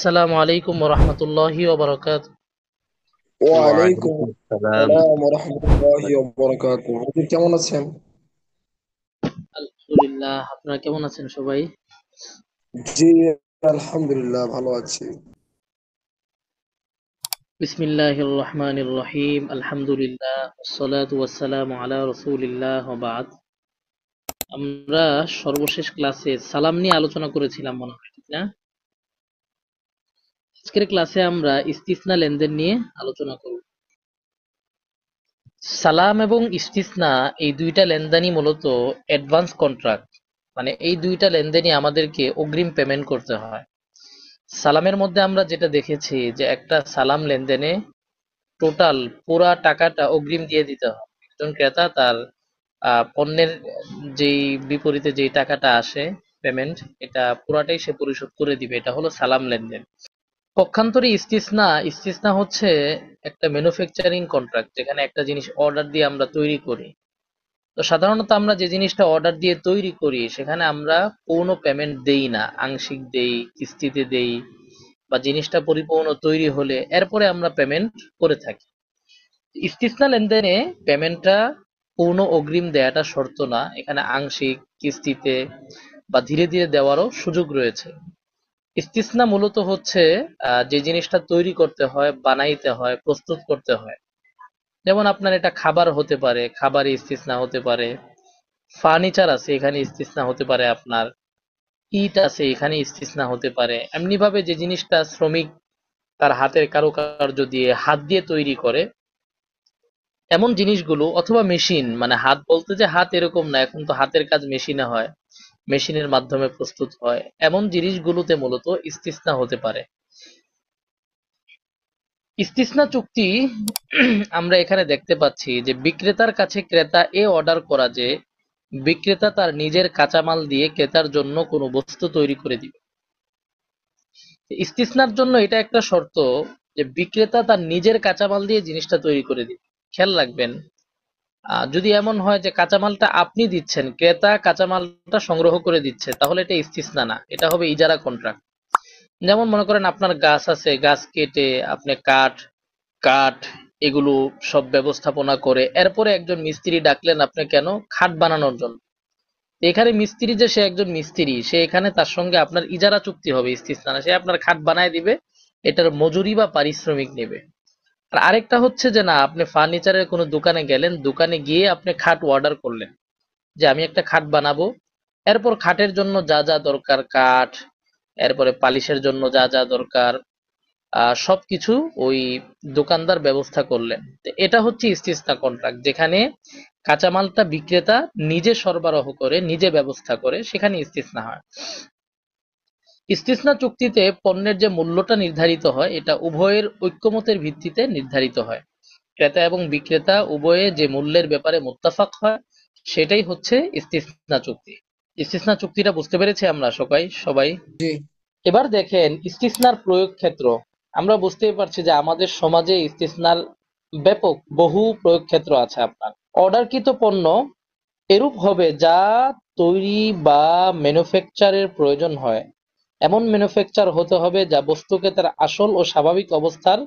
আসসালামু আলাইকুম ওরহমতুল্লাহি ওবরাকাত। ওয়ালাইকুম ওয়ালাইকুম আসসালাম। আসসালাম ওয়া রাহমাতুল্লাহি ওয়া বারাকাতুহু। হুজুর কেমন আছেন? আলহামদুলিল্লাহ, আপনারা কেমন আছেন সবাই? জি, আলহামদুলিল্লাহ ভালো আছি। বিসমিল্লাহির রহমানির রহিম, আলহামদুলিল্লাহ, ওয়াসসালাতু ওয়াসসালামু আলা রাসূলিল্লাহ ওয়া বা'দ। আমরা সর্বশেষ ক্লাসে সালাম নিয়ে আলোচনা করেছিলাম মনে হয়, ঠিক না? আজকের ক্লাসে আমরা ইস্তিসনা লেনদেন নিয়ে আলোচনা করব। সালাম এবং ইস্তিসনা এই দুইটা লেনদেনই মূলত অ্যাডভান্স কন্ট্রাক্ট, মানে এই দুইটা লেনদেনই আমাদেরকে অগ্রিম পেমেন্ট করতে হয়। সালামের মধ্যে আমরা যেটা দেখেছি যে একটা সালাম লেনদেনে টোটাল পুরা টাকাটা অগ্রিম দিয়ে দিতে হয়। একজন ক্রেতা তার পণ্যের যেই বিপরীতে যেই টাকাটা আসে পেমেন্ট, এটা পুরাটাই সে পরিশোধ করে দিবে। এটা হলো সালাম লেনদেন। পক্ষান্তরে ইস্তিসনা, ইস্তিসনা হচ্ছে একটা ম্যানুফ্যাকচারিং কন্ট্রাক্ট, যেখানে একটা জিনিস অর্ডার দিয়ে আমরা তৈরি করি। তো সাধারণত আমরা যে জিনিসটা অর্ডার দিয়ে তৈরি করি সেখানে আমরা পূর্ণ পেমেন্ট দেই না, আংশিক দেই, কিস্তিতে দেই, বা জিনিসটা পরিপূর্ণ তৈরি হলে এরপরে আমরা পেমেন্ট করে থাকি। ইস্তিসনা লেনদেনে পেমেন্টটা পূর্ণ অগ্রিম দেয়াটা শর্ত না, এখানে আংশিক, কিস্তিতে বা ধীরে ধীরে দেওয়ারও সুযোগ রয়েছে। ইস্তিসনা মূলত হচ্ছে যে জিনিসটা তৈরি করতে হয়, বানাইতে হয়, প্রস্তুত করতে হয়। যেমন আপনার এটা খাবার হতে পারে, খাবারে ইস্তিসনা হতে পারে। ফার্নিচার আছে, এখানে ইস্তিসনা হতে পারে আপনার। ইট আছে, এখানে ইস্তিসনা হতে পারে। এমনি ভাবে যে জিনিসটা শ্রমিক তার হাতের কারুকার্য দিয়ে হাত দিয়ে তৈরি করে এমন জিনিসগুলো, অথবা মেশিন, মানে হাত বলতে যে হাত এরকম না, এখন তো হাতের কাজ মেশিনে হয়, মেশিনের মাধ্যমে প্রস্তুত হয়, এমন জিনিসগুলোতে মূলত ইস্তিসনা হতে পারে। ইস্তিসনা চুক্তি আমরা এখানে দেখতে পাচ্ছি যে বিক্রেতার কাছে ক্রেতা এ অর্ডার করা যে বিক্রেতা তার নিজের কাঁচামাল দিয়ে ক্রেতার জন্য কোনো বস্তু তৈরি করে দিবে। ইস্তিসনার জন্য এটা একটা শর্ত যে বিক্রেতা তার নিজের কাঁচামাল দিয়ে জিনিসটা তৈরি করে দিবে। খেয়াল রাখবেন, যদি এমন হয় যে কাঁচামালটা আপনি দিচ্ছেন, ক্রেতা কাঁচামালটা সংগ্রহ করে দিচ্ছে, তাহলে এটা ইস্তিসনা না, এটা হবে ইজারা কন্ট্রাক্ট। যেমন মনে করেন আপনার গাছ আছে, গাছ কেটে আপনি কাঠ, কাঠ এগুলো সব ব্যবস্থাপনা করে এরপরে একজন মিস্ত্রি ডাকলেন আপনি, কেন? খাট বানানোর জন্য। এখানে মিস্ত্রি যে সে একজন মিস্ত্রি, সে এখানে তার সঙ্গে আপনার ইজারা চুক্তি হবে, ইস্তিসনা না। সে আপনার খাট বানায় দিবে, এটার মজুরি বা পারিশ্রমিক নেবে। আর আরেকটা হচ্ছে যে না, আপনি ফার্নিচারের কোনো দোকানে গেলেন, দোকানে গিয়ে আপনি খাট অর্ডার করলেন যে আমি একটা খাট বানাবো। এরপর খাটের জন্য যা যা দরকার, কাঠ, এরপরে পালিশের জন্য যা যা দরকার, সবকিছু ওই দোকানদার ব্যবস্থা করলেন। তো এটা হচ্ছে ইস্তিসনা কন্ট্রাক্ট, যেখানে কাঁচামালটা বিক্রেতা নিজে সরবরাহ করে, নিজে ব্যবস্থা করে, সেখানে ইস্তিসনা হয়। ইস্তিসনা চুক্তিতে পণ্যের যে মূল্যটা নির্ধারিত হয় এটা উভয়ের ঐক্যমতের ভিত্তিতে নির্ধারিত হয়। ক্রেতা এবং বিক্রেতা উভয়ে যে মূল্যের ব্যাপারে মুত্তাফাক হয় সেটাই হচ্ছে ইস্তিসনা চুক্তি। ইস্তিসনা চুক্তিটা বুঝতে পেরেছি আমরা সবাই সবাই। জি, এবার দেখেন ইস্তিসনার প্রয়োগ ক্ষেত্র। আমরা বুঝতেই পারছি যে আমাদের সমাজে ইস্তিসনার ব্যাপক বহু প্রয়োগ ক্ষেত্র আছে। আপনার অর্ডারকৃত পণ্য এরূপ হবে যা তৈরি বা ম্যানুফ্যাকচারের প্রয়োজন হয়। এমন ম্যানুফ্যাকচার হতে হবে যা বস্তুকে তার আসল ও স্বাভাবিক অবস্থার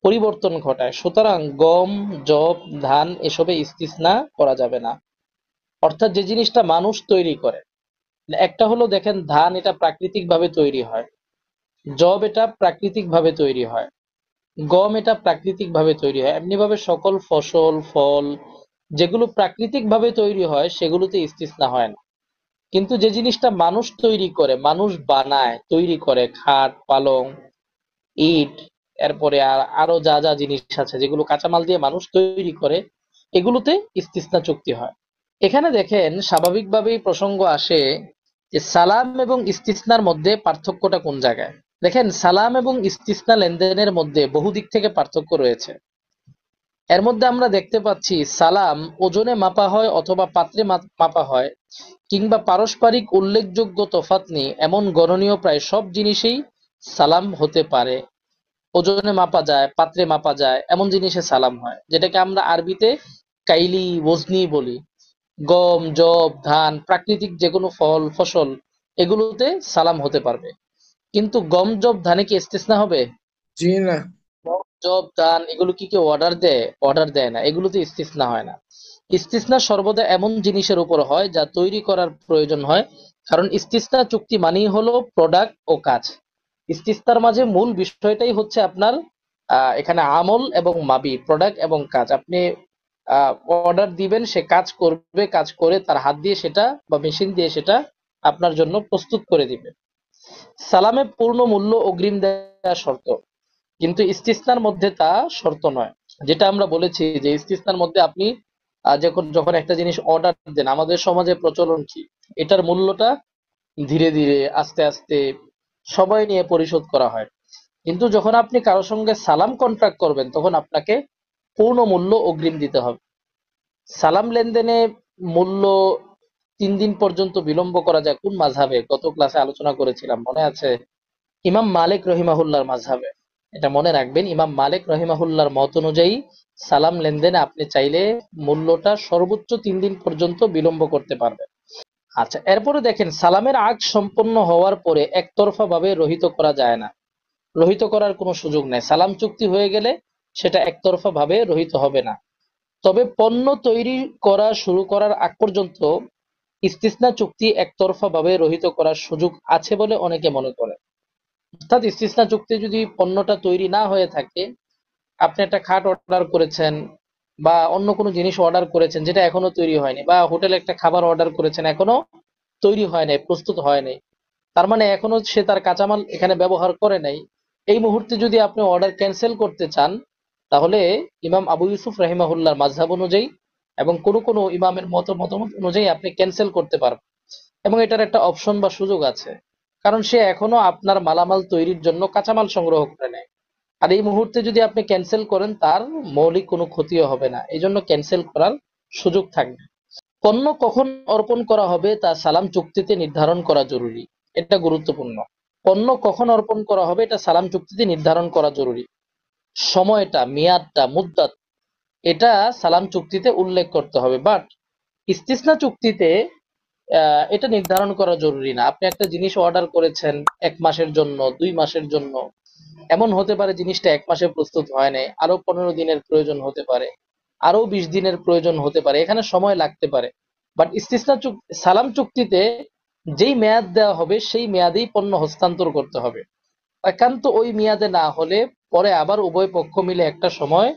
পরিবর্তন ঘটায়। সুতরাং গম, যব, ধান এসবে ইস্তিসনা করা যাবে না। অর্থাৎ যে জিনিসটা মানুষ তৈরি করে, একটা হলো দেখেন ধান, এটা প্রাকৃতিক ভাবে তৈরি হয়। যব এটা প্রাকৃতিক ভাবে তৈরি হয়। গম এটা প্রাকৃতিক ভাবে তৈরি হয়। এমনি ভাবে সকল ফসল, ফল যেগুলো প্রাকৃতিক ভাবে তৈরি হয় সেগুলোতে ইস্তিসনা হয় না। কিন্তু যে জিনিসটা মানুষ তৈরি করে, মানুষ বানায়, তৈরি করে, খাট, পালং, ইট, এরপরে আরো যা যা জিনিস আছে যেগুলো কাঁচামাল দিয়ে মানুষ তৈরি করে, এগুলোতে ইস্তিসনা চুক্তি হয়। এখানে দেখেন স্বাভাবিকভাবেই প্রসঙ্গ আসে যে সালাম এবং ইস্তিসনার মধ্যে পার্থক্যটা কোন জায়গায়। দেখেন সালাম এবং ইস্তিসনা লেনদেনের মধ্যে বহু দিক থেকে পার্থক্য রয়েছে। এর মধ্যে আমরা দেখতে পাচ্ছি সালাম ওজনে মাপা হয় অথবা পাত্রে মাপা হয়, কিংবা পারস্পরিক উল্লেখযোগ্য তফাৎ নেই এমন গণনীয় প্রায় সব জিনিসেই সালাম হতে পারে। ওজনে মাপা যায়, পাত্রে মাপা যায় এমন জিনিসে সালাম হয়, যেটাকে আমরা আরবিতে কাইলি ওজনি বলি। গম, যব, ধান, প্রাকৃতিক যে কোনো ফল, ফসল এগুলোতে সালাম হতে পারবে। কিন্তু গম, যব, ধানে কি ইস্তিসনা হবে? জি না। গম, যব, ধান এগুলো কি কেউ অর্ডার দেয়? অর্ডার দেয় না, এগুলোতে ইস্তিসনা হয় না। ইস্তিসনা সর্বদা এমন জিনিসের উপর হয় যা তৈরি করার প্রয়োজন হয়। কারণ ইস্তিসনা চুক্তি মানেই হলো প্রোডাক্ট ও কাজ। ইস্তিসনার মাঝে মূল বিষয়টাই হচ্ছে আপনার এখানে আমল এবং মাবি, প্রোডাক্ট এবং কাজ। আপনি অর্ডার দিবেন, সে কাজ করবে, কাজ করে তার হাত দিয়ে সেটা বা মেশিন দিয়ে সেটা আপনার জন্য প্রস্তুত করে দিবে। সালামে পূর্ণ মূল্য অগ্রিম দেওয়া শর্ত, কিন্তু ইস্তিসনার মধ্যে তা শর্ত নয়। যেটা আমরা বলেছি যে ইস্তিসনার মধ্যে আপনি যখন যখন একটা জিনিস অর্ডার দেন, আমাদের সমাজে প্রচলন কি, এটার মূল্যটা ধীরে ধীরে আস্তে আস্তে সময় নিয়ে পরিশোধ করা হয়। কিন্তু যখন আপনি কারোর সঙ্গে সালাম কন্ট্রাক্ট করবেন তখন আপনাকে পূর্ণ মূল্য অগ্রিম দিতে হবে। সালাম লেনদেনে মূল্য 3 দিন পর্যন্ত বিলম্ব করা যায় কোন মাযহাবে? গত ক্লাসে আলোচনা করেছিলাম, মনে আছে? ইমাম মালিক রহিমাহুল্লাহর মাযহাবে। এটা মনে রাখবেন, ইমাম মালিক রহিমাহুল্লাহর মত অনুযায়ী সালাম লেনদেনে আপনি চাইলে মূল্যটা সর্বোচ্চ 3 দিন পর্যন্ত বিলম্ব করতে পারবেন। আচ্ছা, এরপরে দেখেন সালামের আগ সম্পন্ন হওয়ার পরে একতরফা ভাবে রহিত করা যায় না। রহিত করার কোনো সুযোগ নেই। সালাম চুক্তি হয়ে গেলে সেটা একতরফা ভাবে রহিত হবে না। তবে পণ্য তৈরি করা শুরু করার আগ পর্যন্ত ইস্তিসনা চুক্তি একতরফা ভাবে রহিত করার সুযোগ আছে বলে অনেকে মনে করে। অর্থাৎ ইস্তিসনা চুক্তি যদি পণ্যটা তৈরি না হয়ে থাকে, আপনি একটা খাট অর্ডার করেছেন বা অন্য কোনো জিনিস অর্ডার করেছেন যেটা এখনো তৈরি হয়নি, বা হোটেলে একটা খাবার অর্ডার করেছেন এখনো তৈরি হয় নাই, প্রস্তুত হয় নাই, তার মানে এখনো সে তার কাঁচামাল এখানে ব্যবহার করে নাই। এই মুহূর্তে যদি আপনি অর্ডার ক্যান্সেল করতে চান, তাহলে ইমাম আবু ইউসুফ রাহিমাহুল্লাহর মাযহাব অনুযায়ী এবং কোন কোন ইমামের মতামত অনুযায়ী আপনি ক্যান্সেল করতে পারবেন, এবং এটার একটা অপশন বা সুযোগ আছে। কারণ সে এখনো আপনার মালামাল তৈরির জন্য কাঁচামাল সংগ্রহ করে নেয়। আর এই মুহূর্তে যদি আপনি ক্যান্সেল করেন তার মৌলিক কোনো ক্ষতিও হবে না, এই জন্য ক্যান্সেল করার সুযোগ থাকবে। পণ্য কখন অর্পণ করা হবে তা সালাম চুক্তিতে নির্ধারণ করা জরুরি। এটা গুরুত্বপূর্ণ। পণ্য কখন অর্পণ করা হবে এটা সালাম চুক্তিতে নির্ধারণ করা জরুরি। সময়টা, মেয়াদটা, মুদ্দাত, এটা সালাম চুক্তিতে উল্লেখ করতে হবে। বাট ইস্তিসনা চুক্তিতে এটা নির্ধারণ করা জরুরি না। আপনি একটা জিনিস অর্ডার করেছেন 1 মাসের জন্য, 2 মাসের জন্য, এমন হতে পারে জিনিসটা 1 মাসে প্রস্তুত হয় নাই, আরো 15 দিনের প্রয়োজন হতে পারে, আরো 20 দিনের প্রয়োজন হতে পারে, এখানে সময় লাগতে পারে। বাট ইস্তিসনা সালাম চুক্তিতে যেই মেয়াদ দেওয়া হবে সেই মেয়াদেই পণ্য হস্তান্তর করতে হবে। একান্ত ওই মেয়াদে না হলে পরে আবার উভয় পক্ষ মিলে একটা সময়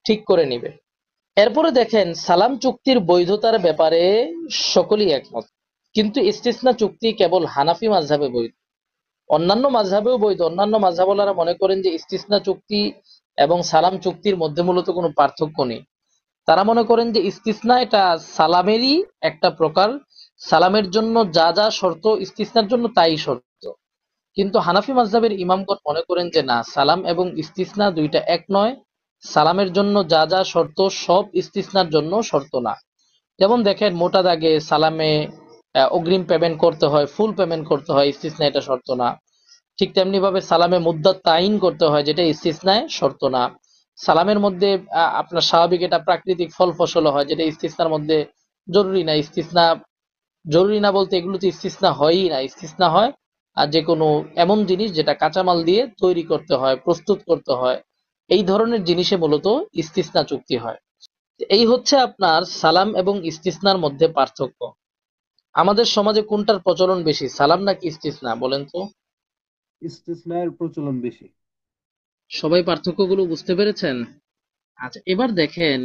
ঠিক করে নিবে। এরপরে দেখেন সালাম চুক্তির বৈধতার ব্যাপারে সকলেই একমত, কিন্তু ইস্তিসনা চুক্তি কেবল হানাফি মাযহাবে বৈধ। অন্যান্য মাযহাবেও বৈধ। অন্যান্য মাযহাবওয়ালারা মনে করেন যে ইস্তিসনা চুক্তি এবং সালাম চুক্তির মধ্যে মূলত কোনো পার্থক্য নেই। তারা মনে করেন যে ইস্তিসনা এটা সালামেরই একটা প্রকার। সালামের জন্য যা যা শর্ত ইস্তিসনার জন্য তাই শর্ত। কিন্তু হানাফি মাযহাবের ইমামগণ মনে করেন যে না, সালাম এবং ইস্তিসনা দুইটা এক নয়। সালামের জন্য যা যা শর্ত সব ইস্তিসনার জন্য শর্ত না। যেমন দেখেন মোটা দাগে সালামে অগ্রিম পেমেন্ট করতে হয়, ফুল পেমেন্ট করতে হয়, ইস্তিসনা এটা শর্ত না। ঠিক তেমনি ভাবে সালামে মুদ্দাত তাইন করতে হয়, যেটা ইস্তিসনায় শর্ত না। সালামের মধ্যে আপনার স্বাভাবিক এটা প্রাকৃতিক ফল ফসল হয়, যেটা ইস্তিসনার মধ্যে জরুরি না। ইস্তিসনা জরুরি না বলতে এগুলোতে ইস্তিসনা হয়ই না। ইস্তিসনা হয় আর যে কোনো এমন জিনিস যেটা কাঁচামাল দিয়ে তৈরি করতে হয়, প্রস্তুত করতে হয়, এই ধরনের জিনিসে মূলত ইস্তিসনা চুক্তি হয়। এই হচ্ছে আপনার সালাম এবং ইস্তিসনার মধ্যে পার্থক্য। আমাদের সমাজে কোনটার প্রচলন বেশি, সালাম নাকি ইস্তিসনা বলেন তো? ইস্তিসনার প্রচলন বেশি। সবাই পার্থক্যগুলো বুঝতে পেরেছেন? আচ্ছা, এবার দেখেন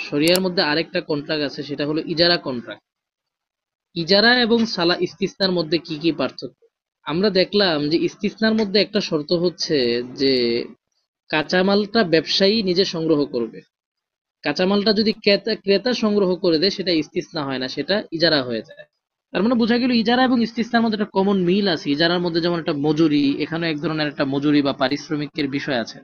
শরিয়ার মধ্যে আরেকটা কন্ট্রাক্ট আছে, সেটা হলো ইজারা কন্ট্রাক্ট। ইজারা এবং সালা ইস্তিসনার মধ্যে কি কি পার্থক্য? আমরা দেখলাম যে ইস্তিসনার মধ্যে একটা শর্ত হচ্ছে যে কাঁচামালটা ব্যবসায়ী নিজে সংগ্রহ করবে। কাঁচামালটা যদি ক্রেতা ক্রেতা সংগ্রহ করে দেয় সেটা ইস্তিসনা হয় না, সেটা ইজারা হয়ে যায়। তার মানে বোঝা গেল ইজারা এবং ইস্তিসনার মধ্যে একটা কমন মিল আছে। ইজারার মধ্যে যেমন একটা মজুরি, এখানে এক ধরনের একটা মজুরি বা পারিশ্রমিকের বিষয় আছে।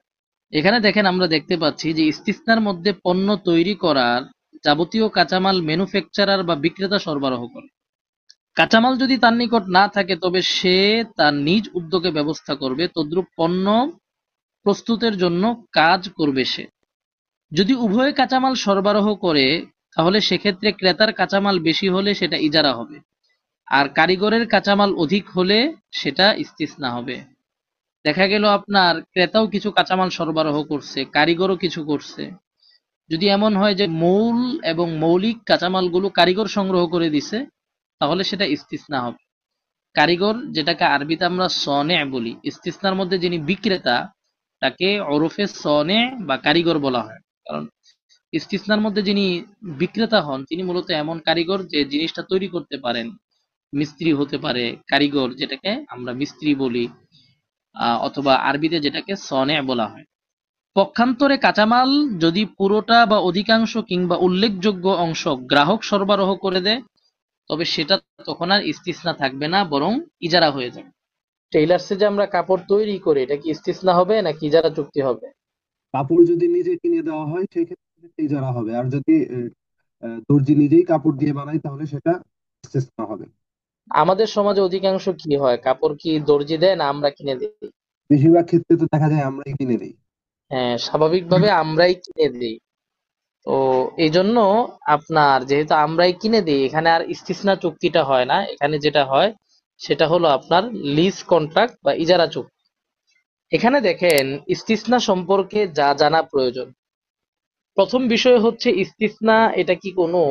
এখানে দেখেন আমরা দেখতে পাচ্ছি যে ইস্তিসনার মধ্যে পণ্য তৈরি করার যাবতীয় কাঁচামাল ম্যানুফ্যাকচারার বা বিক্রেতা সরবরাহ করে। কাঁচামাল যদি তার নিকট না থাকে তবে সে তার নিজ উদ্যোগে ব্যবস্থা করবে, তদ্রূপ পণ্য প্রস্তুতের জন্য কাজ করবে সে। যদি উভয়ে কাঁচামাল সরবরাহ করে তাহলে সেক্ষেত্রে ক্রেতার কাঁচামাল বেশি হলে সেটা ইজারা হবে। আর কারিগরের কাঁচামাল অধিক হলে সেটা ইস্তিসনা হবে। দেখা গেল আপনার ক্রেতাও কিছু কাঁচামাল সরবরাহ করছে, কারিগরও কিছু করছে। যদি এমন হয় যে মূল এবং মৌলিক কাঁচামালগুলো কারিগর সংগ্রহ করে দিছে, তাহলে সেটা ইস্তিসনা হবে। কারিগর, যেটাকে আরবিতে আমরা সনে বলি, ইস্তিসনার মধ্যে যিনি বিক্রেতা তাকে ওরফে সনে বা কারিগর বলা হয়। কারণ ইস্তিসনার মধ্যে যিনি বিক্রেতা হন তিনি মূলত এমন কারিগর যে জিনিসটা তৈরি করতে পারেন। মিস্ত্রি হতে পারে কারিগর, যেটাকে আমরা মিস্ত্রি বলি, অথবা আরবিতে যেটাকে সনে বলা হয়। পক্ষান্তরে কাঁচামাল যদি পুরোটা বা অধিকাংশ কিংবা উল্লেখযোগ্য অংশ গ্রাহক সরবরাহ করে দেয়, তবে সেটা তখন আর ইস্তিসনা থাকবে না, বরং ইজারা হয়ে যাবে। টেইলার্সে যে আমরা কাপড় তৈরি করি, এটা কি ইস্তিসনা হবে নাকি ইজারা চুক্তি হবে? কাপড় যদি নিজে কিনে দেওয়া হয় সেই ক্ষেত্রে ইজারা হবে, আর যদি দর্জি নিজেই কাপড় দিয়ে বানায় তাহলে সেটা ইস্তেসনা হবে। আমাদের সমাজে অধিকাংশ কি হয়, কাপড় কি দর্জি দেয় না আমরা কিনে দিই? বেশিরভাগ ক্ষেত্রে তো দেখা যায় আমরাই কিনে দিই। হ্যাঁ, স্বাভাবিকভাবে আমরাই কিনে দিই। তো এই জন্য আপনার যেহেতু আমরাই কিনে দিই, এখানে আর ইস্তিসনা চুক্তিটা হয় না। এখানে যেটা হয় সেটা হলো আপনার লিজ কন্ট্রাক্ট বা ইজারা চুক্তি। এখানে দেখেন ইস্তিসনা সম্পর্কে যা জানা প্রয়োজন। প্রথম বিষয় হচ্ছে ইস্তিসনা এটা কি কোনো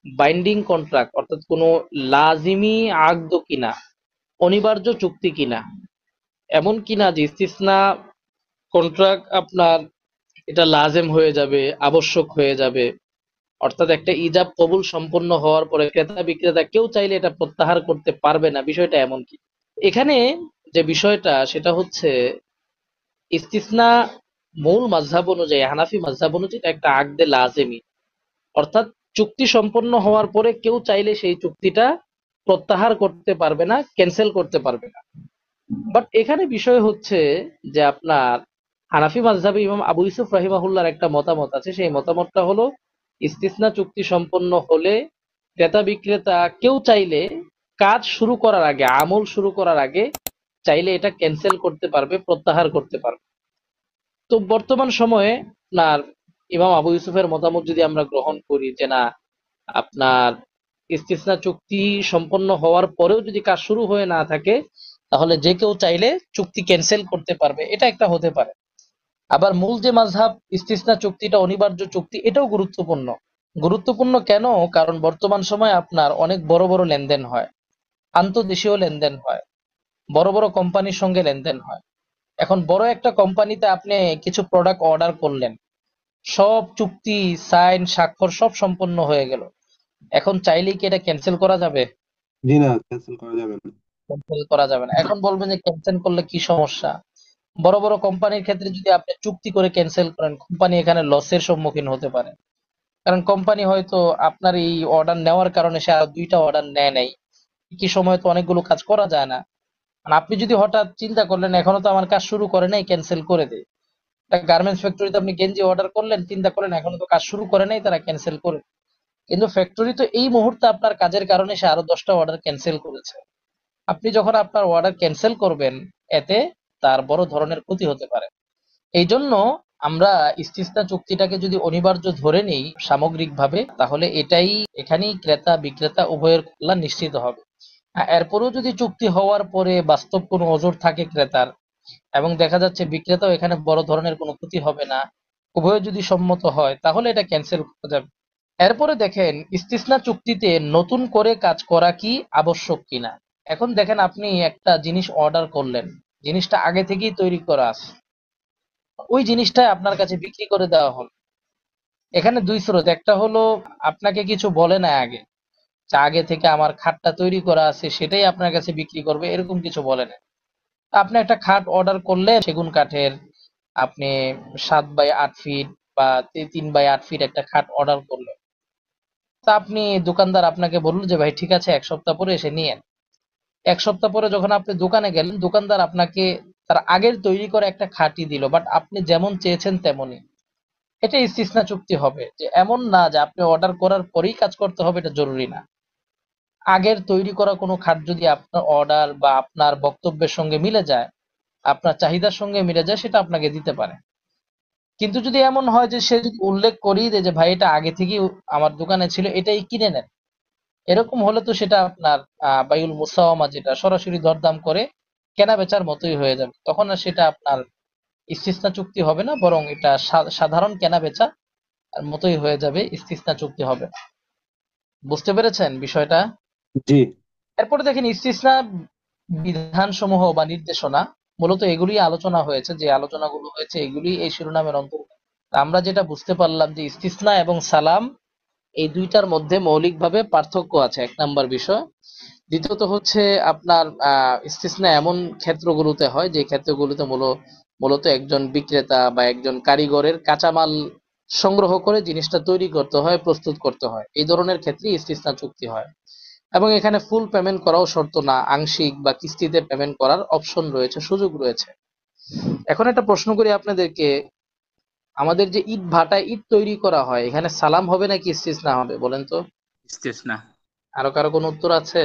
বাইন্ডিং কন্ট্রাক্ট, অর্থাৎ কোনো লাজিমি আকদ কিনা, অনিবার্য চুক্তি কিনা। এমন কিনা যে ইস্তিসনা কন্ট্রাক্ট আপনার এটা লাজেম হয়ে যাবে, আবশ্যক হয়ে যাবে। অর্থাৎ একটা ইজাব কবুল সম্পন্ন হওয়ার পরে ক্রেতা বিক্রেতা কেউ চাইলে এটা প্রত্যাহার করতে পারবে না, বিষয়টা এমন কি। এখানে যে বিষয়টা সেটা হচ্ছে ইস্তিসনা মূল মাযহাব অনুযায়ী, হানাফি মাযহাব অনুযায়ী এটা একটা আকদে লাজেমি। অর্থাৎ চুক্তি সম্পন্ন হওয়ার পরে কেউ চাইলে সেই চুক্তিটা প্রত্যাহার করতে পারবে না, ক্যান্সেল করতে পারবে না। বাট এখানে বিষয় হচ্ছে যে আপনার হানাফি মাযহাবে ইমাম আবু ইউসুফ রাহিমাহুল্লাহর একটা মতামত আছে। সেই মতামতটা হলো ইস্তিসনা চুক্তি সম্পন্ন হলে ক্রেতা বিক্রেতা কেউ চাইলে কাজ শুরু করার আগে, আমল শুরু করার আগে চাইলে এটা ক্যান্সেল করতে পারবে, প্রত্যাহার করতে পারবে। তো বর্তমান সময়ে আপনার ইমাম আবু ইউসুফের মতামত যদি আমরা গ্রহণ করি যে না, আপনার ইস্তিসনা চুক্তি সম্পন্ন হওয়ার পরেও যদি কাজ শুরু হয়ে না থাকে, তাহলে যে কেউ চাইলে চুক্তি ক্যান্সেল করতে পারবে, এটা একটা হতে পারে। আবার মূল যে মাযহাব ইস্তিসনা চুক্তিটা অনিবার্য চুক্তি, এটাও গুরুত্বপূর্ণ। গুরুত্বপূর্ণ কেন? কারণ বর্তমান সময়ে আপনার অনেক বড় বড় লেনদেন হয়, আন্তঃদেশীয় লেনদেন হয়, বড় বড় কোম্পানির সঙ্গে লেনদেন হয়। এখন বড় একটা কোম্পানিতে আপনি কিছু প্রোডাক্ট অর্ডার করলেন, সব চুক্তি সাইন স্বাক্ষর সব সম্পন্ন হয়ে গেল। এখন চাইলেই কি এটা ক্যান্সেল করা যাবে? জি না, ক্যান্সেল করা যাবে না। ক্যান্সেল করা যাবে না। এখন বলবেন যে ক্যান্সেল করলে কি সমস্যা? বড় বড় কোম্পানির ক্ষেত্রে যদি আপনি চুক্তি করে ক্যান্সেল করেন, কোম্পানি এখানে লসের সম্মুখীন হতে পারে। কারণ কোম্পানি হয়তো আপনার এই অর্ডার নেওয়ার কারণে সে আরো 2টা অর্ডার নেয় নাই। কি সময় তো অনেকগুলো কাজ করা যায় না। আর আপনি যদি হঠাৎ চিন্তা করলেন এখনো তো আমার কাজ শুরু করে নাই, ক্যান্সেল করে দেয়। একটা গার্মেন্টস ফ্যাক্টরিতে আপনি গেঞ্জি অর্ডার করলেন, চিন্তা করলেন এখনো তো কাজ শুরু করে নাই, তারা ক্যান্সেল করে। কিন্তু ফ্যাক্টরি তো এই মুহূর্তে আপনার কাজের কারণে সে আরো 10টা অর্ডার ক্যান্সেল করেছে। আপনি যখন আপনার অর্ডার ক্যান্সেল করবেন, এতে তার বড় ধরনের ক্ষতি হতে পারে। এই জন্য আমরা ইস্তিসনা চুক্তিটাকে যদি অনিবার্য ধরে নিই সামগ্রিকভাবে, তাহলে এটাই, এখানেই ক্রেতা বিক্রেতা উভয়ের কল্যাণ নিশ্চিত হবে। এরপরেও যদি চুক্তি হওয়ার পরে বাস্তব কোনো ওজোর থাকে ক্রেতার, এবং দেখা যাচ্ছে বিক্রেতাও এখানে বড় ধরনের কোনো ক্ষতি হবে না, উভয় যদি সম্মত হয়, তাহলে এটা ক্যান্সেল করা যাবে। এরপরে দেখেন ইস্তিসনা চুক্তিতে নতুন করে কাজ করা কি আবশ্যক কিনা। এখন দেখেন আপনি একটা জিনিস অর্ডার করলেন, জিনিসটা আগে থেকেই তৈরি করা আছে, ওই জিনিসটাই আপনার কাছে বিক্রি করে দেওয়া হলো। এখানে দুই স্রোত, একটা হলো আপনাকে কিছু বলে না আগে, যে আগে থেকে আমার খাটটা তৈরি করা আছে সেটাই আপনার কাছে বিক্রি করবে, এরকম কিছু বলে না। আপনি একটা খাট অর্ডার করলেন সেগুন কাঠের, আপনি 7 বাই 8 ফিট বা 3 বাই 8 ফিট একটা খাট অর্ডার করলেন। তা আপনি, দোকানদার আপনাকে বললো যে ভাই ঠিক আছে 1 সপ্তাহ পরে এসে নিয়েন। 1 সপ্তাহ পরে যখন আপনি দোকানে গেলেন, দোকানদার আপনাকে তার আগের তৈরি করা একটা খাটই দিল, বাট আপনি যেমন চেয়েছেন তেমনই। এটা ইস্তিসনা চুক্তি হবে। যে এমন না যে আপনি অর্ডার করার পরেই কাজ করতে হবে, এটা জরুরি না। আগের তৈরি করা কোনো খাট যদি আপনার অর্ডার বা আপনার বক্তব্যের সঙ্গে মিলে যায়, আপনার চাহিদার সঙ্গে মিলে যায়, সেটা আপনাকে দিতে পারে। কিন্তু যদি এমন হয় যে সে যদি উল্লেখ করেই দেয় যে ভাই এটা আগে থেকেই আমার দোকানে ছিল, এটাই কিনে নেন, এরকম হলে তো সেটা আপনার বাইউল মুসাওয়ামা, যেটা সরাসরি দরদাম করে কেনা বেচার মতোই হয়ে যাবে। তখন আর সেটা আপনার ইস্তিসনা চুক্তি হবে না, বরং এটা সাধারণ কেনা বেচা মতোই হয়ে যাবে, ইস্তিসনা চুক্তি হবে না। বুঝতে পেরেছেন বিষয়টা? জি। এরপরে দেখেন ইস্তিসনা বিধানসমূহ বা নির্দেশনা, মূলত এগুলি আলোচনা হয়েছে, যে আলোচনাগুলো হয়েছে এগুলি এই শিরোনামের অন্তর্গত। তা আমরা যেটা বুঝতে পারলাম যে ইস্তিসনা এবং সালাম এই দুইটার মধ্যে মৌলিকভাবে পার্থক্য আছে, এক নাম্বার বিষয়। দ্বিতীয়ত হচ্ছে আপনার ইস্তিসনা এমন ক্ষেত্রগুলোতে হয় যে ক্ষেত্রগুলোতে মূলত একজন বিক্রেতা বা একজন কারিগরের কাঁচামাল সংগ্রহ করে জিনিসটা তৈরি করতে হয়, প্রস্তুত করতে হয়, এই ধরনের ক্ষেত্রে ইস্তিসনা চুক্তি হয়। এবং এখানে ফুল পেমেন্ট করাও শর্ত না, আংশিক বা কিস্তিতে পেমেন্ট করার অপশন রয়েছে, সুযোগ রয়েছে। এখন একটা প্রশ্ন করি আপনাদেরকে, আমাদের যে ইট ভাটায় ইট তৈরি করা হয়, এখানে সালাম হবে নাকি ইস্তিসনা হবে বলেন তো? ইস্তেসনা। আরো কারো কোনো উত্তর আছে?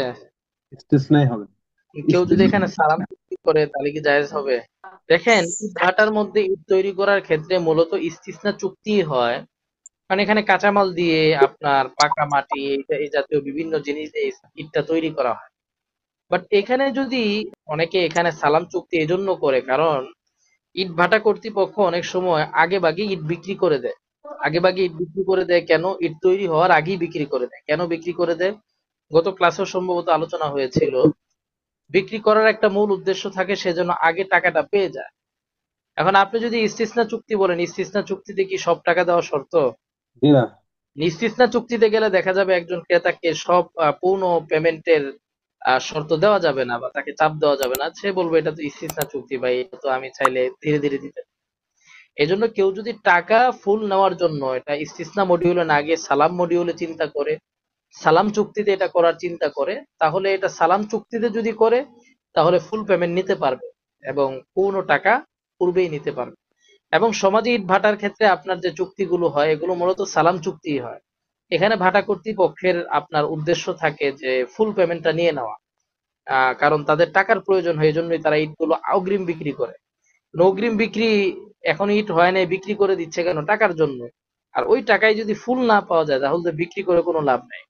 ইস্তেসনাই হবে। কেউ যদি ইস্তেসনা। এখানে সালাম চুক্তি করে তাহলে কি জায়েজ হবে? দেখেন, ইট ভাটার মধ্যে ইট তৈরি করার ক্ষেত্রে মূলত ইস্তিসনা চুক্তি হয়, কারণ এখানে কাঁচামাল দিয়ে আপনার পাকা মাটি এই জাতীয় বিভিন্ন জিনিস দিয়ে ইটটা তৈরি করা হয়। বাট এখানে যদি অনেকে এখানে সালাম চুক্তি এজন্য করে, কারণ ইট ভাটা কর্তৃপক্ষ অনেক সময় আগে ভাগে ইট বিক্রি করে দেয়। আগে ভাগে ইট বিক্রি করে দেয় কেন? ইট তৈরি হওয়ার আগেই বিক্রি করে দেয়। কেন বিক্রি করে দেয়? গত ক্লাসেও সম্ভবত আলোচনা হয়েছিল। বিক্রি করার একটা মূল উদ্দেশ্য থাকে, সেজন্য আগে টাকাটা পেয়ে যায়। এখন আপনি যদি ইস্তিসনা চুক্তি বলেন, ইস্তিসনা চুক্তিতে কি সব টাকা দেওয়া শর্ত? জি না। ইস্তিসনা চুক্তিতে গেলে দেখা যাবে একজন ক্রেতাকে সব পূর্ণ পেমেন্টের শর্ত দেওয়া যাবে না, বা তাকে চাপ দেওয়া যাবে না। সে বলবে এটা তো ইস্তিসনা চুক্তি ভাই, এটা তো আমি চাইলে ধীরে ধীরে দিতে। এজন্য কেউ যদি টাকা ফুল নেওয়ার জন্য এটা ইস্তিসনা মডিউলে না গিয়ে সালাম মডিউলে চিন্তা করে, সালাম চুক্তিতে এটা করার চিন্তা করে, তাহলে এটা সালাম চুক্তিতে যদি করে তাহলে ফুল পেমেন্ট নিতে পারবে এবং পূর্ণ টাকা পূর্বেই নিতে পারবে। এবং সমাজে ইট ভাটার ক্ষেত্রে আপনার যে চুক্তিগুলো হয় এগুলো মূলত সালাম চুক্তি হয়। এখানে ভাটা কর্তৃপক্ষের আপনার উদ্দেশ্য থাকে যে ফুল পেমেন্টটা নিয়ে নেওয়া, কারণ তাদের টাকার প্রয়োজন হয়, এজন্যই তারা ইটগুলো অগ্রিম বিক্রি করে। অগ্রিম বিক্রি, এখন ইট হয় নাই বিক্রি করে দিচ্ছে কেন? টাকার জন্য। আর ওই টাকায় যদি ফুল না পাওয়া যায় তাহলে তো বিক্রি করে কোনো লাভ নাই।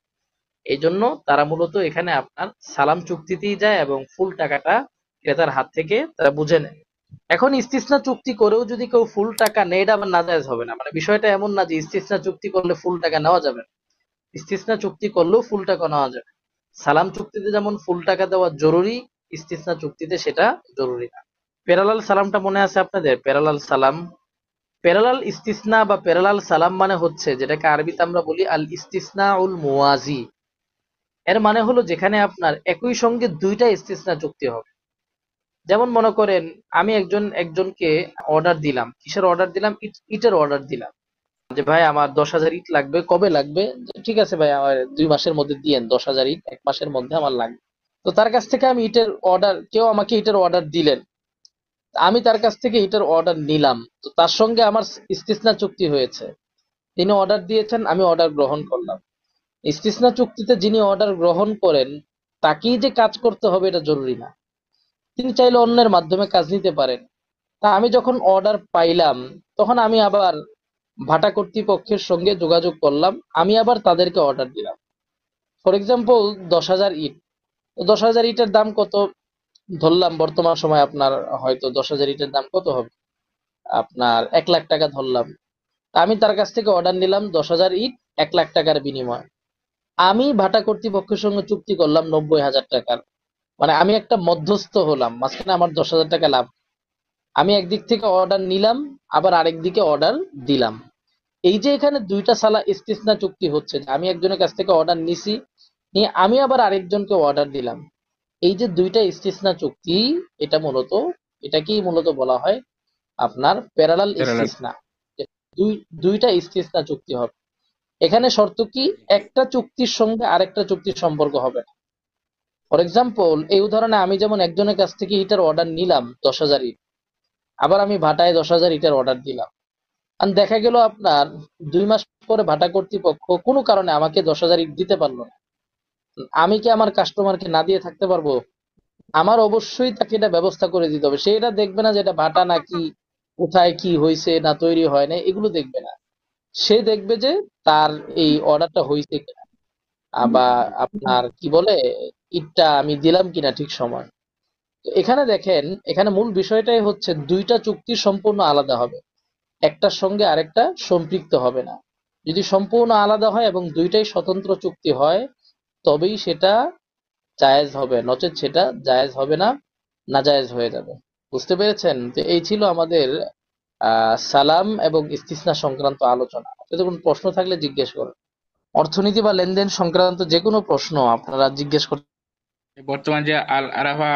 এই জন্য তারা মূলত এখানে আপনার সালাম চুক্তিতেই যায় এবং ফুল টাকাটা ক্রেতার হাত থেকে তারা বুঝে নেয়। এখন ইস্তিসনা চুক্তি করেও যদি কেউ ফুল টাকা নেয়, এটা আবার নাজায়েজ হবে না। মানে বিষয়টা এমন না যে ইস্তিসনা চুক্তি করলে ফুল টাকা নেওয়া যাবে না। ইস্তিসনা চুক্তি করলেও ফুল টাকা নেওয়া যাবে। সালাম চুক্তিতে যেমন ফুল টাকা দেওয়া জরুরি, ইস্তিসনা চুক্তিতে সেটা জরুরি না। প্যারালাল সালামটা মনে আছে আপনাদের? প্যারালাল সালাম, প্যারালাল ইস্তিসনা বা প্যারালাল সালাম মানে হচ্ছে, যেটাকে আরবিতে আমরা বলি আল ইস্তিসনা উল মুওয়াজি। এর মানে হলো যেখানে আপনার একই সঙ্গে দুইটা ইস্তিসনা চুক্তি হবে। যেমন মনে করেন আমি একজনকে অর্ডার দিলাম, কিসের অর্ডার দিলাম? ইটের অর্ডার দিলাম, যে ভাই আমার 10,000 ইট লাগবে, কবে লাগবে? ঠিক আছে ভাই, আমার 2 মাসের মধ্যে দিয়েন 10,000 ইট, 1 মাসের মধ্যে আমার লাগবে। তো তার কাছ থেকে আমি ইটের অর্ডার, কেউ আমাকে ইটের অর্ডার দিলেন, আমি তার কাছ থেকে ইটের অর্ডার নিলাম, তো তার সঙ্গে আমার ইস্তিসনা চুক্তি হয়েছে। তিনি অর্ডার দিয়েছেন, আমি অর্ডার গ্রহণ করলাম। ইস্তিসনা চুক্তিতে যিনি অর্ডার গ্রহণ করেন তাকেই যে কাজ করতে হবে এটা জরুরি না, তিনি চাইলে অন্যের মাধ্যমে কাজ নিতে পারেন। তা আমি যখন অর্ডার পাইলাম, তখন আমি আবার ভাটা কর্তৃপক্ষের সঙ্গে যোগাযোগ করলাম, আমি আবার তাদেরকে অর্ডার দিলাম। ফর এক্সাম্পল 10,000 ইট। তো 10,000 ইটের দাম কত ধরলাম? বর্তমান সময় আপনার হয়তো 10,000 ইটের দাম কত হবে? আপনার 1 লাখ টাকা ধরলাম। তা আমি তার কাছ থেকে অর্ডার নিলাম 10,000 ইট 1 লাখ টাকার বিনিময়ে। আমি ভাটা কর্তৃপক্ষের সঙ্গে চুক্তি করলাম 90,000 টাকার। মানে আমি একটা মধ্যস্থ হলাম, মাঝখানে আমার 10,000 টাকা লাভ। আমি একদিক থেকে অর্ডার নিলাম, আবার আরেক দিকে অর্ডার দিলাম। এই যে এখানে দুইটা সালা ইস্তিসনা চুক্তি হচ্ছে, যে আমি একজনের কাছ থেকে অর্ডার নিছি, নিয়ে আমি আবার আরেকজনকে অর্ডার দিলাম। এই যে দুইটা ইস্তিসনা চুক্তি, এটা মূলত, এটাকেই মূলত বলা হয় আপনার প্যারালাল প্যারালাল। ইস্তিসনা। যে দুইটা ইস্তিসনা চুক্তি হবে। এখানে শর্ত কি? একটা চুক্তির সঙ্গে আরেকটা চুক্তির সম্পর্ক হবে না। ফর এক্সাম্পল, এই উদাহরণে আমি যেমন একজনের কাছ থেকে ইটার অর্ডার নিলাম 10,000 ইট, আবার আমি ভাটায় 10,000 ইটার অর্ডার দিলাম। আর দেখা গেল আপনার 2 মাস পরে ভাটা কর্তৃপক্ষ কোনো কারণে আমাকে 10,000 ইট দিতে পারলো না। আমি কি আমার কাস্টমারকে না দিয়ে থাকতে পারবো? আমার অবশ্যই তাকে এটা ব্যবস্থা করে দিতে হবে। সে এটা দেখবে না যে এটা ভাটা নাকি, কোথায় কি হয়েছে না তৈরি হয় না, এগুলো দেখবে না। সে দেখবে যে তার এই অর্ডারটা হয়েছে কিনা। বা আপনার কি বলে ইটটা আমি দিলাম কিনা ঠিক সময়। তো এখানে দেখেন, এখানে মূল বিষয়টাই হচ্ছে দুইটা চুক্তি সম্পূর্ণ আলাদা হবে, একটার সঙ্গে আরেকটা সম্পৃক্ত হবে না। যদি সম্পূর্ণ আলাদা হয় এবং দুইটাই স্বতন্ত্র চুক্তি হয়, তবেই সেটা জায়েজ হবে, নচেৎ সেটা জায়েজ হবে না, নাজায়েজ হয়ে যাবে। বুঝতে পেরেছেন? তো এই ছিল আমাদের সালাম এবং ইস্তিসনা সংক্রান্ত আলোচনা। আপনাদের কোনো প্রশ্ন থাকলে জিজ্ঞেস করুন। অর্থনীতি বা লেনদেন সংক্রান্ত যে কোনো প্রশ্ন আপনারা জিজ্ঞেস করতে। বর্তমান যে আল আরাফা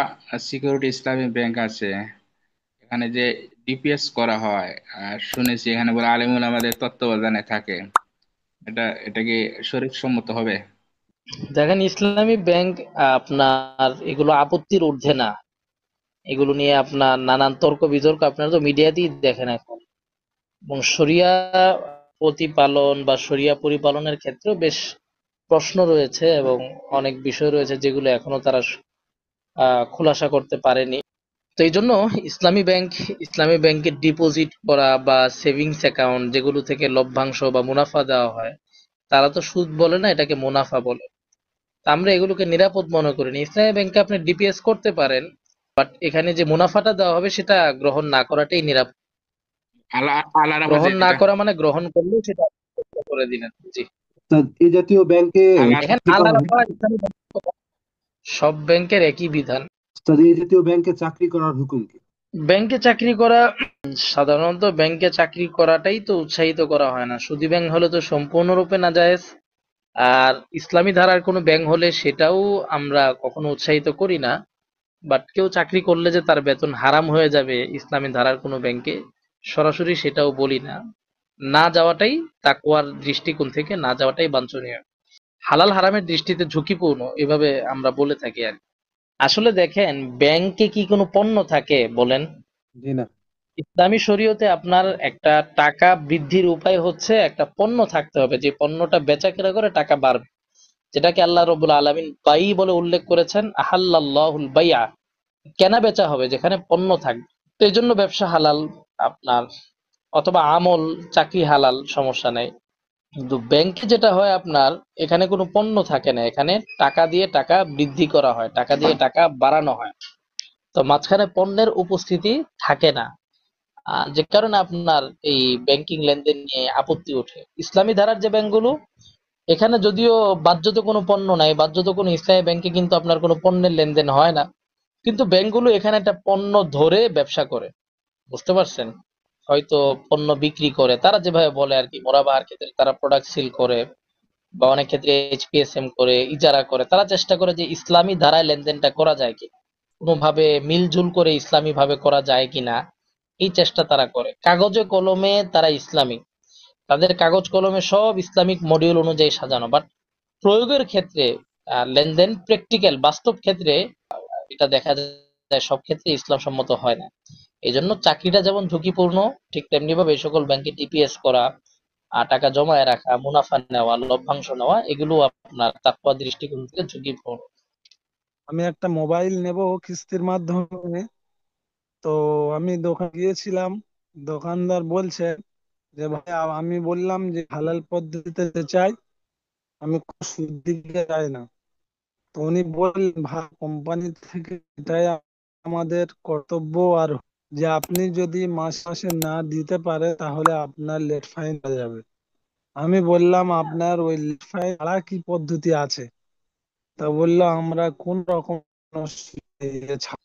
সিকিউরিটি ইসলামী ব্যাংক আছে, এখানে যে ডিপিএস করা হয়, আর শুনেছি এখানে বলে আলিমুল আমাদের তত্ত্বাবধানে থাকে, এটা কি শরীয়ত সম্মত হবে? দেখেন, ইসলামী ব্যাংক আপনার এগুলো আপত্তির ঊর্ধ্বে না। এগুলো নিয়ে আপনার নানান তর্ক বিতর্ক আপনারা তো মিডিয়াতেই দেখেন এখন। এবং শরিয়া প্রতিপালন বা শরিয়া পরিপালনের ক্ষেত্রেও বেশ প্রশ্ন রয়েছে এবং অনেক বিষয় রয়েছে যেগুলো এখনো তারা খোলাসা করতে পারেনি। তো এই জন্য ইসলামী ব্যাংকে ডিপোজিট করা বা সেভিংস অ্যাকাউন্ট যেগুলো থেকে লভ্যাংশ বা মুনাফা দেওয়া হয়, তারা তো সুদ বলে না, এটাকে মুনাফা বলে। তা আমরা এগুলোকে নিরাপদ মনে করি না। ইসলামী ব্যাংকে আপনি ডিপিএস করতে পারেন, বাট এখানে যে মুনাফাটা দেওয়া হবে সেটা গ্রহণ না করাটাই নিরাপদ। আল আল আরাফা গ্রহণ না যেটা, করা মানে গ্রহণ করলেও সেটা করে দিলেন। জি। তা এই জাতীয় ব্যাংকে আল এখানে চাকরি করার আলাদা ইসলামী ব্যাংক সব ব্যাংকের একই বিধান। তা এই জাতীয় ব্যাংকে চাকরি করার হুকুম কি? ব্যাংকে চাকরি করা, সাধারণত ব্যাংকে চাকরি করাটাই তো উৎসাহিত করা হয় না। সুদী ব্যাংক হলে তো সম্পূর্ণরূপে নাজায়েজ। আর ইসলামী ধারার কোনো ব্যাংক হলে সেটাও আমরা কখনো উৎসাহিত করি না। বাট কেউ চাকরি করলে যে তার বেতন হারাম হয়ে যাবে ইসলামী ধারার কোনো ব্যাংকে, সরাসরি সেটাও বলি না। না যাওয়াটাই তাকওয়ার দৃষ্টিকোণ থেকে না যাওয়াটাই বাঞ্ছনীয়। হালাল হারামের দৃষ্টিতে ঝুঁকিপূর্ণ, এভাবে আমরা বলে থাকি আর কি। আসলে দেখেন, ব্যাংকে কি কোনো পণ্য থাকে বলেন? জি না। ইসলামী শরীয়তে আপনার একটা টাকা বৃদ্ধির উপায় হচ্ছে একটা পণ্য থাকতে হবে, যে পণ্যটা বেচা কেনা করে টাকা বাড়বে, যেটাকে আল্লাহ রবুল আলমিন বাই বলে উল্লেখ করেছেন। আহাল্লাহুল বাইয়া, কেনা বেচা হবে যেখানে পণ্য থাকবে। তো এই জন্য ব্যবসা হালাল আপনার, অথবা আমল চাকরি হালাল, সমস্যা নেই। কিন্তু ব্যাংকে যেটা হয় আপনার, এখানে কোনো পণ্য থাকে না, এখানে টাকা দিয়ে টাকা বৃদ্ধি করা হয়, টাকা দিয়ে টাকা বাড়ানো হয়। তো মাঝখানে পণ্যের উপস্থিতি থাকে না, যে কারণে আপনার এই ব্যাংকিং লেনদেন নিয়ে আপত্তি ওঠে। ইসলামী ধারার যে ব্যাংকগুলো, এখানে যদিও বাহ্যত কোনো পণ্য নাই, বাহ্যত কোনো ইসলামী ব্যাংকে কিন্তু আপনার কোনো পণ্যের লেনদেন হয় না, কিন্তু ব্যাংকগুলো এখানে একটা পণ্য ধরে ব্যবসা করে। বুঝতে পারছেন? হয়তো পণ্য বিক্রি করে, তারা যেভাবে বলে আর কি, মোরাবাহার ক্ষেত্রে তারা প্রোডাক্ট সেল করে, বা অনেক ক্ষেত্রে এইচপিএসএম করে, ইজারা করে। তারা চেষ্টা করে যে ইসলামী ধারায় লেনদেনটা করা যায় কিনা, কোনোভাবে মিলজুল করে ইসলামী ভাবে করা যায় কিনা, এই চেষ্টা তারা করে। কাগজে কলমে তারা ইসলামিক, তাদের কাগজ কলমে সব ইসলামিক মডিউল অনুযায়ী সাজানো, বাট প্রয়োগের ক্ষেত্রে লেনদেন প্র্যাকটিক্যাল বাস্তব ক্ষেত্রে এটা দেখা যায় সব ক্ষেত্রে ইসলাম সম্মত হয় না। এই জন্য চাকরিটা যেমন ঝুঁকিপূর্ণ, ঠিক তেমনি ভাবে এই সকল ব্যাংকে টিপিএস করা, টাকা জমায়ে রাখা, মুনাফা নেওয়া, লভ্যাংশ নেওয়া, এগুলো আপনার তাকওয়া দৃষ্টিকোণ থেকে ঝুঁকিপূর্ণ। আমি একটা মোবাইল নেব কিস্তির মাধ্যমে। তো আমি দোকান গিয়েছিলাম, দোকানদার বলছে যে ভাই আমি বললাম যে হালাল পদ্ধতিতে চাই, আমি কোনো সুদ দিতে চাই না। তো উনি বললেন ভাই কোম্পানি থেকে এটাই আমাদের কর্তব্য, আর যে আপনি যদি মাস মাসে না দিতে পারে তাহলে আপনার লেট ফাইন হয়ে যাবে। আমি বললাম আপনার ওই লেট ফাইন ছাড়া কি পদ্ধতি আছে? তা বললো আমরা কোন রকম ইয়ে ছাড়।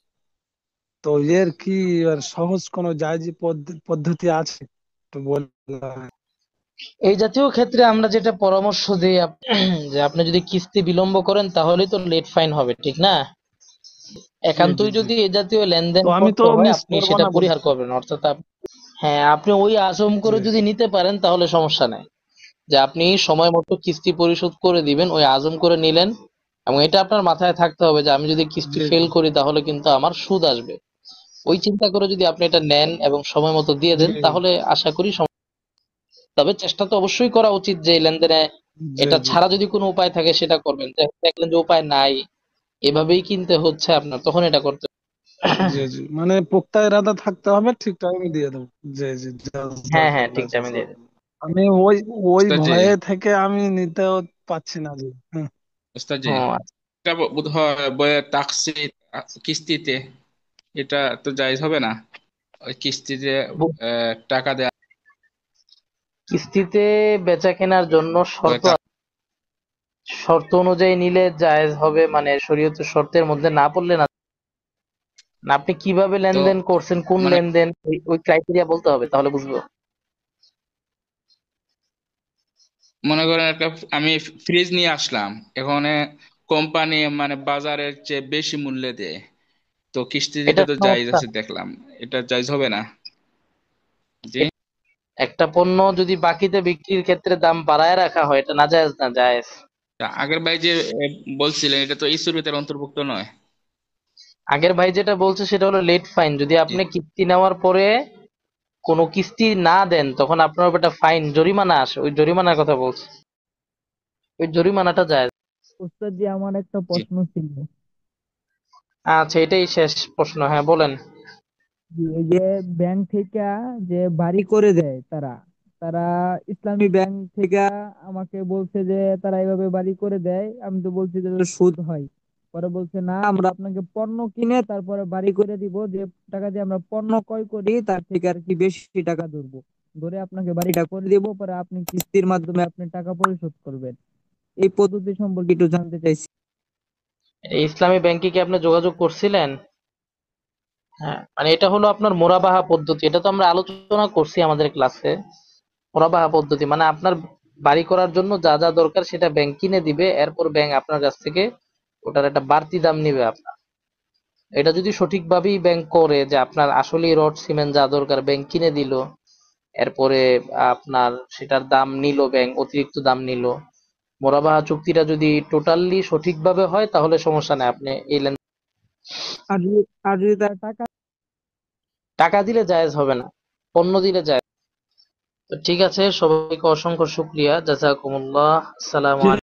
তো এর কি আর সহজ কোনো জায়জি পদ্ধতি আছে একটু বললাম। এই জাতীয় ক্ষেত্রে আমরা যেটা পরামর্শ দিই যে আপনি যদি কিস্তি বিলম্ব করেন তাহলেই তো লেট ফাইন হবে, ঠিক না? জি জি একান্তই জি। যদি এ জাতীয় তো লেনদেন আমি তো করতে হয়, মিস আপনি করবো সেটা না পরিহার বলছি। করবেন, অর্থাৎ হ্যাঁ, আপনি ওই আজম জি করে যদি নিতে পারেন তাহলে সমস্যা নাই, যে আপনি সময় মতো কিস্তি পরিশোধ করে দিবেন, ওই আজম করে নিলেন। এবং এটা আপনার মাথায় থাকতে হবে যে আমি যদি কিস্তি জি ফেল করি তাহলে কিন্তু আমার সুদ আসবে। ওই চিন্তা করে যদি আপনি এটা নেন এবং সময় মতো দিয়ে জি দেন, তাহলে আশা করি তবে চেষ্টা তো অবশ্যই করা উচিত যে এই লেনদেনে জি এটা জি ছাড়া যদি কোনো উপায় থাকে সেটা করবেন। দেখলেন যে উপায় নাই, এভাবেই কিনতে হচ্ছে আপনার, তখন এটা করতে হবে। জি জি, মানে পোক্তা ইরাদা থাকতে হবে, ঠিক টাইমে দিয়ে দেবো। জি জি, হ্যাঁ হ্যাঁ, জাযাকাল্লাহ ঠিক টাইমে দিয়ে জাযাকাল্লাহ। দেন। আমি ওই ওই উস্তাদ জি, ভয়ে থেকে আমি নিতেও পাচ্ছি না জি। হ্যাঁ। ওস্তাদ জি, হ্যাঁ, এটা বোধ হয় বইয়ের তাকসিদ কিস্তিতে, এটা তো জায়েজ হবে না? ওই কিস্তিতে টাকা দেয়া কিস্তিতে বেচা কেনার জন্য বইয়ের শর্ত শর্ত অনুযায়ী নিলে জায়েজ হবে, মানে শরীয়তের শর্তের মধ্যে না পড়লে না। না, আপনি কিভাবে তো লেনদেন করছেন, কোন মানে লেনদেন, ওই ক্রাইটেরিয়া বলতে হবে, তাহলে বুঝবো। মনে করেন একটা আমি ফ্রিজ নিয়ে আসলাম, এখানে কোম্পানি মানে বাজারের চেয়ে বেশি মূল্যে দেয়, তো কিস্তি দিতে এটা তো জায়েজ সমস্যা আছে না। দেখলাম, এটা জায়েজ হবে না? জি। একটা পণ্য যদি বাকিতে বিক্রির ক্ষেত্রে দাম বাড়ায় রাখা হয়, এটা নাজায়েজ না, জায়েজ। তা আগের ভাই যে বলছিলেন, এটা তো এই সুরতের অন্তর্ভুক্ত নয়। আগের ভাই যেটা বলছে সেটা হলো লেট ফাইন। যদি জি। আপনি কিস্তি নেওয়ার পরে কোনো কিস্তি না দেন, তখন আপনার উপর একটা ফাইন, জরিমানা আসে, ওই জরিমানার কথা বলছে। ওই জরিমানাটা জায়েজ। উস্তাদ জি, আমার একটা জি। প্রশ্ন ছিল। আচ্ছা, এটাই শেষ প্রশ্ন, হ্যাঁ বলেন। এই যে ব্যাংক থেকে যে বাড়ি করে দেয় তারা, তারা ইসলামী ব্যাংক থেকে আমাকে বলছে যে তারা এইভাবে বাড়ি করে দেয়। আমি তো বলছি যে এটা সুদ হয়। পরে বলছে না, আমরা আপনাকে পণ্য কিনে তারপরে বাড়ি করে দিব, যে টাকা দিয়ে আমরা পণ্য ক্রয় করি তার থেকে আর কি বেশি টাকা ধরবো, ধরে আপনাকে বাড়িটা করে দিব, পরে আপনি কিস্তির মাধ্যমে আপনি টাকা পরিশোধ করবেন। এই পদ্ধতি সম্পর্কে একটু জানতে চাইছি। এই ইসলামী ব্যাংকে কি আপনি যোগাযোগ করছিলেন? হ্যাঁ, মানে এটা হলো আপনার মোরাবাহা পদ্ধতি। এটা তো আমরা আলোচনা করছি আমাদের ক্লাসে। মোরাবাহা পদ্ধতি মানে আপনার বাড়ি করার জন্য যা যা দরকার সেটা ব্যাংক কিনে দিবে, এরপর ব্যাংক আপনার কাছ থেকে ওটার একটা বাড়তি দাম নিবে আপনার। এটা যদি সঠিকভাবেই ব্যাংক করে, যে আপনার আসলেই রড সিমেন্ট যা দরকার ব্যাংক কিনে দিল, এরপরে আপনার সেটার দাম নিল ব্যাংক, অতিরিক্ত দাম নিল, মোরাবাহা চুক্তিটা যদি টোটালি সঠিকভাবে হয় তাহলে সমস্যা নেই, আপনি এই আর যদি তারা টাকা টাকা দিলে জায়েজ হবে না, পণ্য দিলে জায়েজ। তো ঠিক আছে, সবাইকে অসংখ্য শুকরিয়া, জাযাকুমুল্লাহ, আসসালামু আলাইকুম।